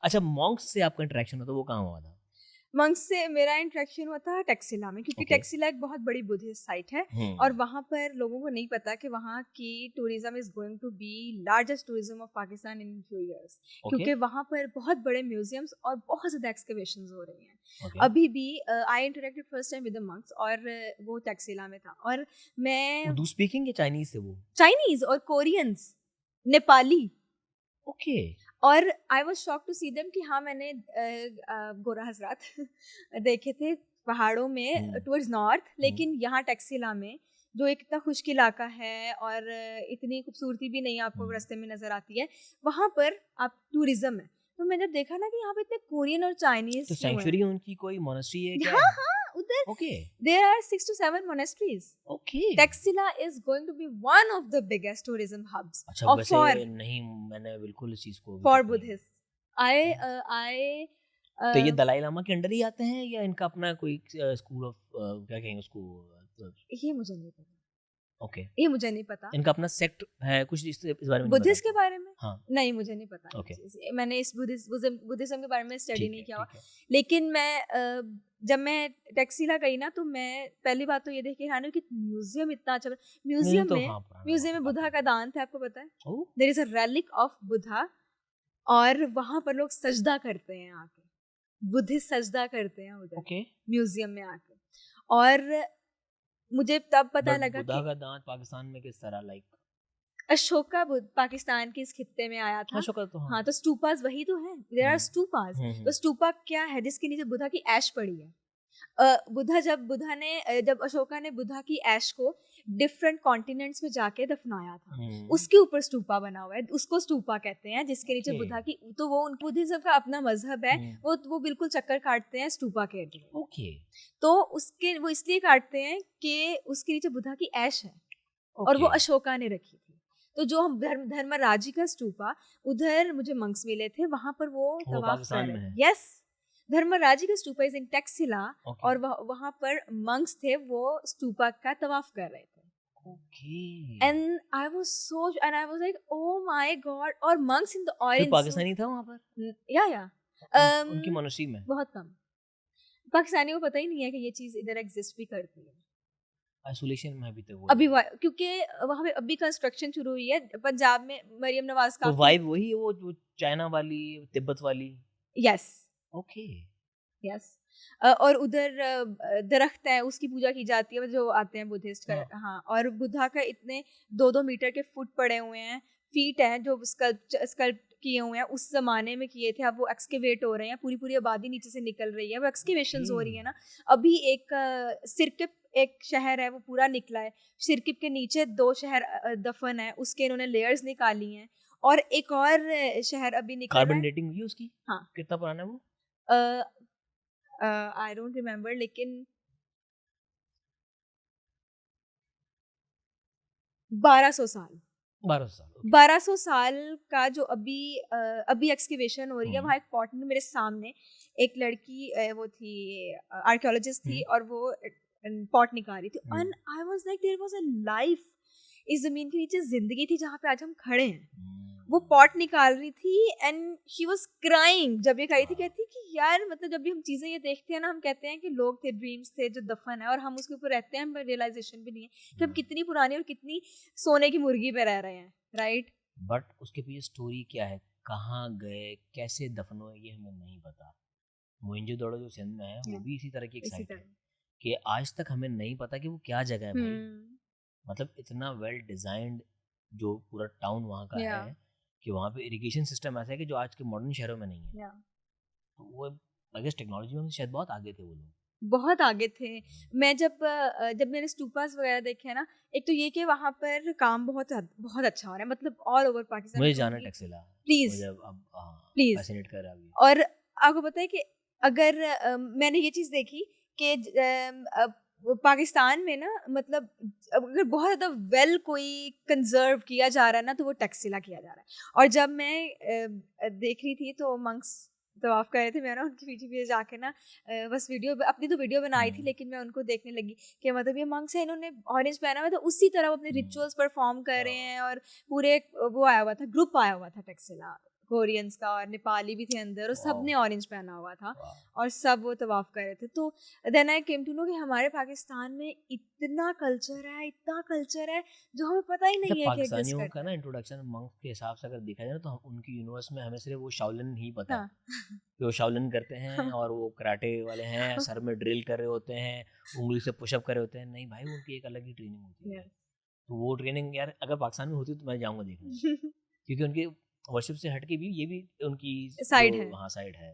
अच्छा, मॉन्क्स से आपका इंटरेक्शन हुआ तो वो कहाँ हुआ था? मंक्स से मेरा इंटरेक्शन हुआ था टैक्सिला में, क्योंकि ओके। टैक्सिला एक बहुत बड़ी बुद्धिस्ट साइट है और वहाँ पर लोगों को नहीं पता कि वहाँ की tourism is going to be largest tourism of Pakistan in few years, okay. क्योंकि वहाँ पर बहुत बड़े म्यूजियम्स और बहुत ज़्यादा एक्सकवेशंस हो रही हैं ओके। अभी भी। I interacted first time with the monks और वो टैक्सिला में था और मैं उर्दू स्पीकिंग या चाइनीज से वो? चाइनीज और कोरियंस, नेपाली, ओके। और I was shock to see them कि हाँ मैंने गोरा हजरात देखे थे पहाड़ों में टुवर्ड्स नॉर्थ, लेकिन यहाँ टैक्सिला में जो एक इतना खुश्क इलाका है और इतनी खूबसूरती भी नहीं आपको रास्ते में नजर आती है, वहाँ पर आप टूरिज्म है। तो मैंने देखा ना कि यहाँ पे इतने कोरियन और चाइनीज तो सेंचुरी उनकी कोई मोनेस्ट्री है क्या? हाँ हाँ, उधर okay. there are 6 to 7 monasteries. Okay. Taxila is going to be one of the biggest tourism hubs अच्छा, of वैसे नहीं, मैंने बिल्कुल इस चीज को for Buddhists. I तो ये दलाई लामा के अंडर ही आते हैं या इनका अपना कोई स्कूल ऑफ क्या कहेंगे उसको? ये मुझे नहीं पता। ओके। ये मुझे नहीं पता। इनका अपना सेक्ट है कुछ इस बारे में? बुद्धिस्ट के बारे में? हाँ। नहीं, मुझे नहीं पता। ओके। मैंने इस बुद्धिज्म के बारे में स्टडी नहीं किया हुआ। ठीक है। लेकिन मैं जब मैं टैक्सिला गई ना, तो मैं पहली बात तो ये देख के हैरान हुई कि म्यूजियम इतना अच्छा। म्यूजियम में बुद्धा का दांत है, आपको पता है? There is a relic of Buddha और वहां पर लोग सजदा करते हैं आके, बुद्धिस्ट सजदा करते हैं उधर म्यूजियम में आके। और मुझे तब पता लगा बुद्धा का दांत पाकिस्तान में किस तरह, लाइक अशोका बुद्ध पाकिस्तान के इस खित्ते में आया था। अशोका तो हाँ, तो स्तूपास वही तो है, देयर आर स्तूपास। तो स्तूपा क्या है? जिसके नीचे बुद्धा की ऐश पड़ी है। जब अशोका ने बुद्धा की ऐश को डिफरेंट कॉन्टिनेंट्स में जाके दफनाया था, उसके ऊपर स्तूपा बना हुआ है, उसको स्तूपा कहते हैं, जिसके नीचे बुद्धा की। तो वो बुद्धिज्म का अपना मजहब है, वो बिल्कुल चक्कर काटते हैं स्तूपा के इर्द। ओके। तो वो इसलिए काटते हैं कि उसके नीचे बुद्धा की ऐश है और वो अशोका ने रखी थी। तो जो हम धर्मराजी का स्तूपा, उधर मुझे मंक्स मिले थे, वहां पर वो तवाफ कर रहे हैं। यस, धर्मराजी का स्तूपा इज इन टैक्सिला और वहां पर मंक्स थे, वो स्तूपा का तवाफ कर रहे थे। Okay. And I was like oh my God. और monks in the orange. Pakistani था वहां पर? या उनकी मोनेस्ट्री में बहुत कम पाकिस्तानियों को पता ही नहीं है कि ये चीज इधर एग्जिस्ट भी करती है। आइसोलेशन में अभी तक वो अभी क्योंकि वहाँ पे अभी कंस्ट्रक्शन शुरू हुई है। पंजाब में मरियम नवाज का तो वाइब वही है, वो जो चाइना वाली, तिब्बत वाली। Yes okay. यस। और उधर दरख्त है, उसकी पूजा की जाती है जो आते हैं बुद्धिस्ट का। हाँ, और बुद्धा का इतने 2-2 मीटर के फुट पड़े हुए हैं, फीट हैं जो स्कल्प्ट किए हुए हैं, उस जमाने में किए थे। अब वो एक्सकेवेट हो रहे हैं, पूरी पूरी आबादी नीचे से निकल रही है, वो एक्सकेवेशंस हो रही है ना। अभी एक सिरकिप एक शहर है, वो पूरा निकला है। सिरकिप के नीचे 2 शहर दफन है, उसके इन्होंने लेयर्स निकाली हैं। और एक और शहर अभी निकल रहा है। कार्बन डेटिंग हुई उसकी? हाँ। कितना पुराना है वो? आई डोंट रिमेम्बर, लेकिन 1200 साल 1200 साल का जो अभी एक्सकेवेशन हो रही है। वहाँ एक पॉट में मेरे सामने एक लड़की वो थी, आर्कियोलॉजिस्ट थी, और वो पॉट निकाल रही थी। And I was like there was a life, इस जमीन के नीचे जिंदगी थी जहाँ पे आज हम खड़े हैं। वो पॉट निकाल रही थी एंड शी वाज क्राइंग जब ये कही थी। कहती कि यार, मतलब जब भी हम चीजें ये देखते हैं ना, हम कहते हैं कि लोग थे, ड्रीम्स थे जो दफन है, और हम उसके ऊपर रहते हैं, हमें रियलाइजेशन भी नहीं है कि हम कितनी पुरानी और कितनी सोने की मुर्गी पे रह रहे हैं, राइट? बट उसके पीछे स्टोरी क्या है, कहाँ गए, कैसे दफन हुए, ये हमें नहीं पता। मोइंजोदड़ो जो सिंध में है, वो भी इसी तरह की एक साइट है कि आज तक हमें नहीं पता कि वो क्या जगह है भाई। मतलब इतना वेल डिजाइंड जो पूरा टाउन वहाँ का है कि वहाँ पे इरिगेशन सिस्टम ऐसा है कि जो आज के मॉडर्न शहरों में नहीं है। तो वो आई गेस टेक्नोलॉजी में शायद बहुत आगे थे वो लोग, बहुत आगे थे। मैं जब मैंने स्तूपास वगैरह देखे ना, एक तो ये कि वहाँ पर काम बहुत अच्छा हो रहा है, मतलब ऑल ओवर पाकिस्तान। मुझे जाना टैक्सिला प्लीज प्लीज फैसिनेट कर रहा है। और आपको पता है कि अगर मैंने ये चीज़ देखी कि पाकिस्तान में ना, मतलब अगर बहुत ज़्यादा वेल कोई कंजर्व किया जा रहा है ना, तो वो टैक्सिला किया जा रहा है। और जब मैं देख रही थी तो मंक्स तवाफ कर रहे थे, मैं ना उनके पीछे पीछे जाके ना बस अपनी तो वीडियो बनाई थी, लेकिन मैं उनको देखने लगी कि मतलब ये मंक्स है, इन्होंने ऑरेंज पहना हुआ, तो उसी तरह वो अपने रिचुअल्स परफॉर्म कर रहे हैं। और पूरे वो आया हुआ था, ग्रुप आया हुआ था टैक्सिला कोरियंस का और नेपाली भी थे अंदर और सबने ऑरेंज पहना हुआ था और सब वो तवाफ कर रहे थे। तो then I came to know कि हमारे पाकिस्तान में इतना कल्चर है जो हमें पता ही नहीं है कि पाकिस्तानियों का ना इंट्रोडक्शन मंक के हिसाब से अगर देखा जाए तो उनकी यूनिवर्स में हमें सिर्फ वो शाओलिन ही पता है कि वो शाओलिन करते हैं और वो कराटे वाले हैं, सर में ड्रिल कर रहे होते हैं, उंगली से पुशअप कर रहे होते हैं। नहीं भाई, उनकी एक अलग ही ट्रेनिंग होती है। तो वो ट्रेनिंग यार अगर पाकिस्तान में होती तो मैं जाऊंगा देखने क्योंकि उनके वर्शिप से हटके भी ये भी उनकी साइड है। हाँ, साइड है।